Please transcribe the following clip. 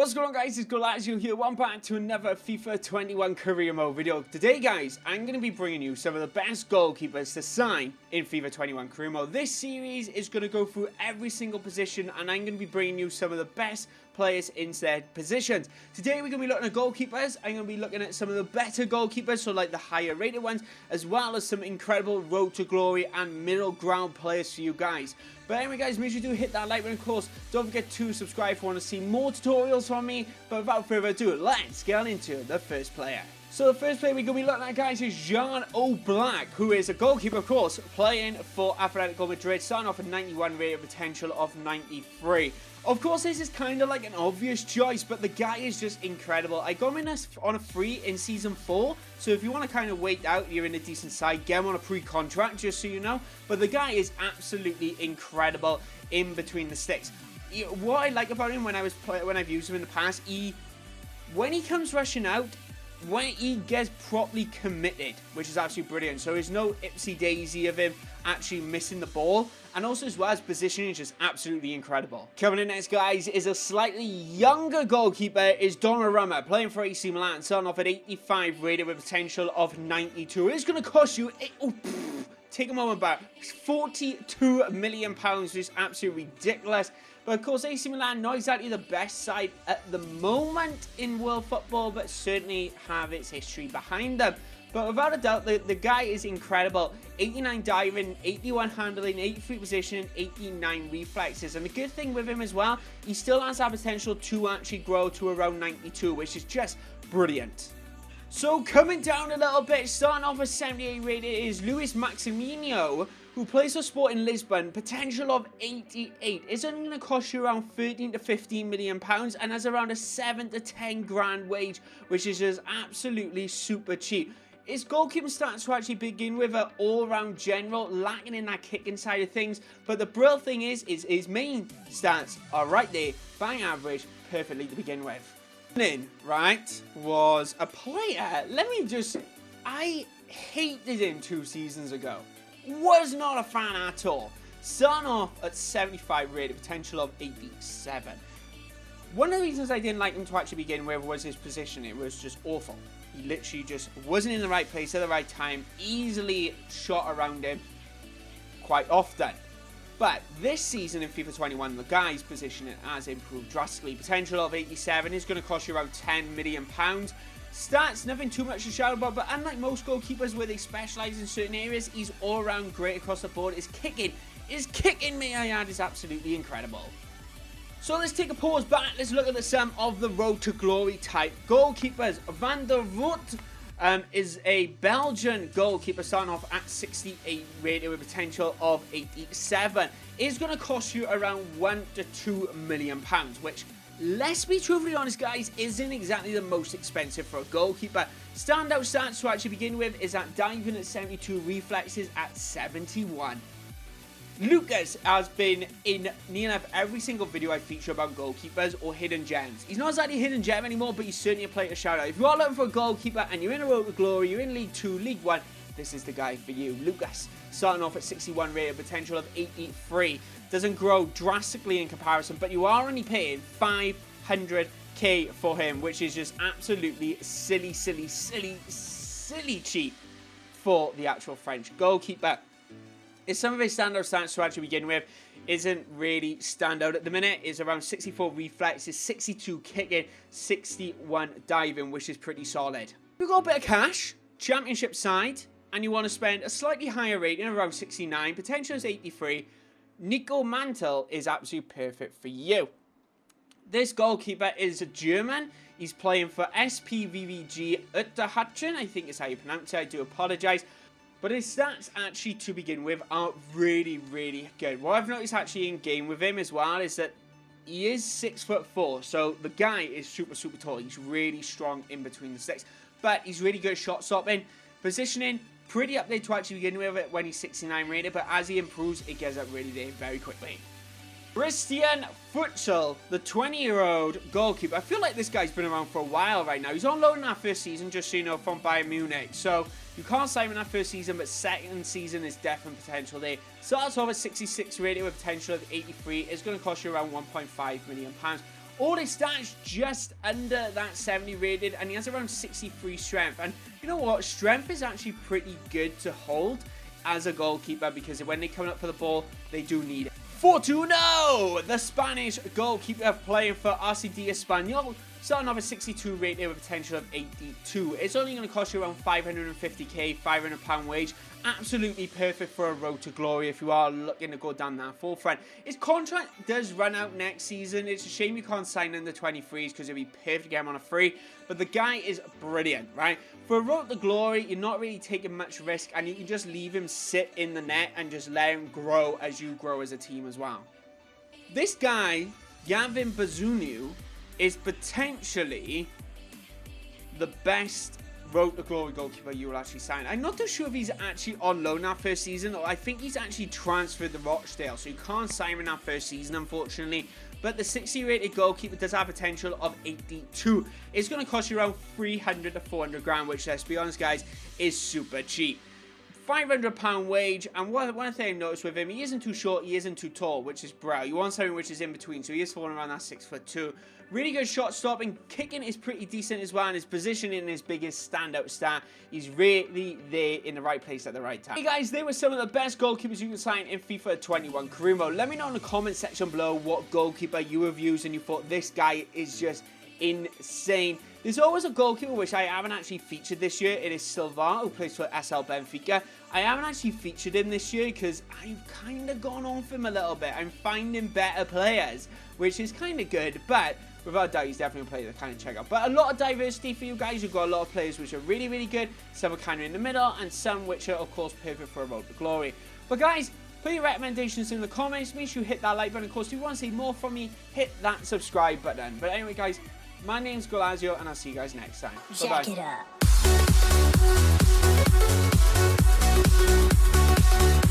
What's going on, guys? It's Goalazio here. Welcome back to another FIFA 21 career mode video. Today, guys, I'm going to be bringing you some of the best goalkeepers to sign in FIFA 21 career mode. This series is going to go through every single position, and I'm going to be bringing you some of the best players in their positions. Today, we're going to be looking at goalkeepers. I'm going to be looking at some of the better goalkeepers, so like the higher rated ones, as well as some incredible road to glory and middle ground players for you guys. But anyway, guys, make sure you do hit that like button. Of course, don't forget to subscribe if you want to see more tutorials from me. But without further ado, let's get on into the first player. So the first player we're going to be looking at, guys, is OBrien, who is a goalkeeper, of course, playing for Atletico Madrid, starting off a 91 rated potential of 93. Of course, this is kind of like an obvious choice, but the guy is just incredible. I got him on a free in Season 4, so if you want to kind of wait out, you're in a decent side, get him on a pre-contract, just so you know. But the guy is absolutely incredible in between the sticks. What I like about him when I've used him in the past, when he comes rushing out, when he gets properly committed, which is absolutely brilliant. So there's no ipsy-daisy of him actually missing the ball. And also, as well as positioning, is just absolutely incredible. Coming in next, guys, is a slightly younger goalkeeper, is Donnarumma, playing for AC Milan, starting off at 85 rated with potential of 92. It's going to cost you, take a moment back, £42 million, which is absolutely ridiculous. But of course, AC Milan, not exactly the best side at the moment in world football, but certainly have its history behind them. But without a doubt, the guy is incredible. 89 diving, 81 handling, 83 positioning, 89 reflexes. And the good thing with him as well, he still has that potential to actually grow to around 92, which is just brilliant. So coming down a little bit, starting off at 78 rated, is Maximo, who plays for Sporting Lisbon, potential of 88. It's only going to cost you around 13 to 15 million pounds and has around a 7 to 10 grand wage, which is just absolutely super cheap. His goalkeeping stats to actually begin with are all-round general, lacking in that kicking side of things. But the brilliant thing is his main stats are right there, bang average, perfectly to begin with. In, right, was a player, I hated him 2 seasons ago. Was not a fan at all. Starting off at 75 rated, potential of 87. One of the reasons I didn't like him to actually begin with was his position. It was just awful. He literally just wasn't in the right place at the right time, easily shot around him quite often. But this season in FIFA 21, the guy's positioning has improved drastically. Potential of 87 is going to cost you around £10 million. Stats, nothing too much to shout about, but unlike most goalkeepers where they specialise in certain areas, he's all around great across the board. His kicking, may I add, is absolutely incredible. So let's take a pause back. Let's look at some of the road to glory type goalkeepers. Van der Voort is a Belgian goalkeeper starting off at 68 rated with potential of 87. It's going to cost you around 1 to 2 million pounds, which, let's be truthfully honest, guys, isn't exactly the most expensive for a goalkeeper. Standout stats to actually begin with is that diving at 72, reflexes at 71. Lucas has been in near enough every single video I feature about goalkeepers or hidden gems. He's not exactly a hidden gem anymore, but he's certainly a player to shout out. If you are looking for a goalkeeper and you're in a road to glory, you're in League 2, League 1, this is the guy for you. Lucas, starting off at 61 rated, potential of 83. Doesn't grow drastically in comparison, but you are only paying 500k for him, which is just absolutely silly cheap for the actual French goalkeeper. Some of his standout stats to actually begin with isn't really standout at the minute. Is around 64 reflexes, 62 kicking, 61 diving, which is pretty solid. You've got a bit of cash, championship side, and you want to spend a slightly higher rating, around 69, potential is 83. Nico Mantel is absolutely perfect for you. This goalkeeper is a German. He's playing for SPVVG Unterhaching, I think is how you pronounce it. I do apologise. But his stats actually to begin with are really good. What I've noticed actually in game with him as well is that he is 6'4", so the guy is super tall. He's really strong in between the sticks, but he's really good at shot stopping, positioning, pretty up there to actually begin with it when he's 69 rated, but as he improves, it gets up really there very quickly. Christian Futsal, the 20-year-old goalkeeper. I feel like this guy's been around for a while right now. He's on loan in that first season, just so you know, from Bayern Munich. So you can't sign him in that first season, but second season is definite potential there. Starts off at 66 rated with potential of 83. It's going to cost you around £1.5 million. All his stats just under that 70 rated, and he has around 63 strength. And you know what? Strength is actually pretty good to hold as a goalkeeper, because when they come up for the ball, they do need it. Fortuno, the Spanish goalkeeper playing for RCD Espanyol, starting off at 62 rated with potential of 82. It's only going to cost you around 550k, £500 wage. Absolutely perfect for a road to glory if you are looking to go down that forefront. His contract does run out next season. It's a shame you can't sign in the 23s because it'd be perfect to get him on a free. But the guy is brilliant, right? For a road to glory, you're not really taking much risk, and you can just leave him sit in the net and just let him grow as you grow as a team as well. This guy, Janbazunu, is potentially the best road to glory goalkeeper you will actually sign. I'm not too sure if he's actually on loan that first season, or I think he's actually transferred to Rochdale, so you can't sign him in that first season, unfortunately. But the 60 rated goalkeeper does have potential of 82. It's going to cost you around 300 to 400 grand, which, let's be honest guys, is super cheap. £500 wage, and one thing I noticed with him, he isn't too short, he isn't too tall, which is brilliant. You want something which is in between, so he is falling around that 6'2". Really good shot stopping, kicking is pretty decent as well, and his positioning is biggest standout star. He's really there in the right place at the right time. Hey guys, they were some of the best goalkeepers you can sign in FIFA 21 career mode. Let me know in the comment section below what goalkeeper you have used and you thought this guy is just insane. There's always a goalkeeper which I haven't actually featured this year. It is Silva, who plays for SL Benfica. I haven't actually featured him this year because I've kind of gone off him a little bit. I'm finding better players, which is kind of good, but without doubt, he's definitely a player to kind of check out. But a lot of diversity for you guys. You've got a lot of players which are really, really good. Some are kind of in the middle, and some which are, of course, perfect for a road to glory. But guys, put your recommendations in the comments. Make sure you hit that like button. Of course, if you want to see more from me, hit that subscribe button. But anyway, guys, my name's Goalazio, and I'll see you guys next time. Bye-bye. Jack it up.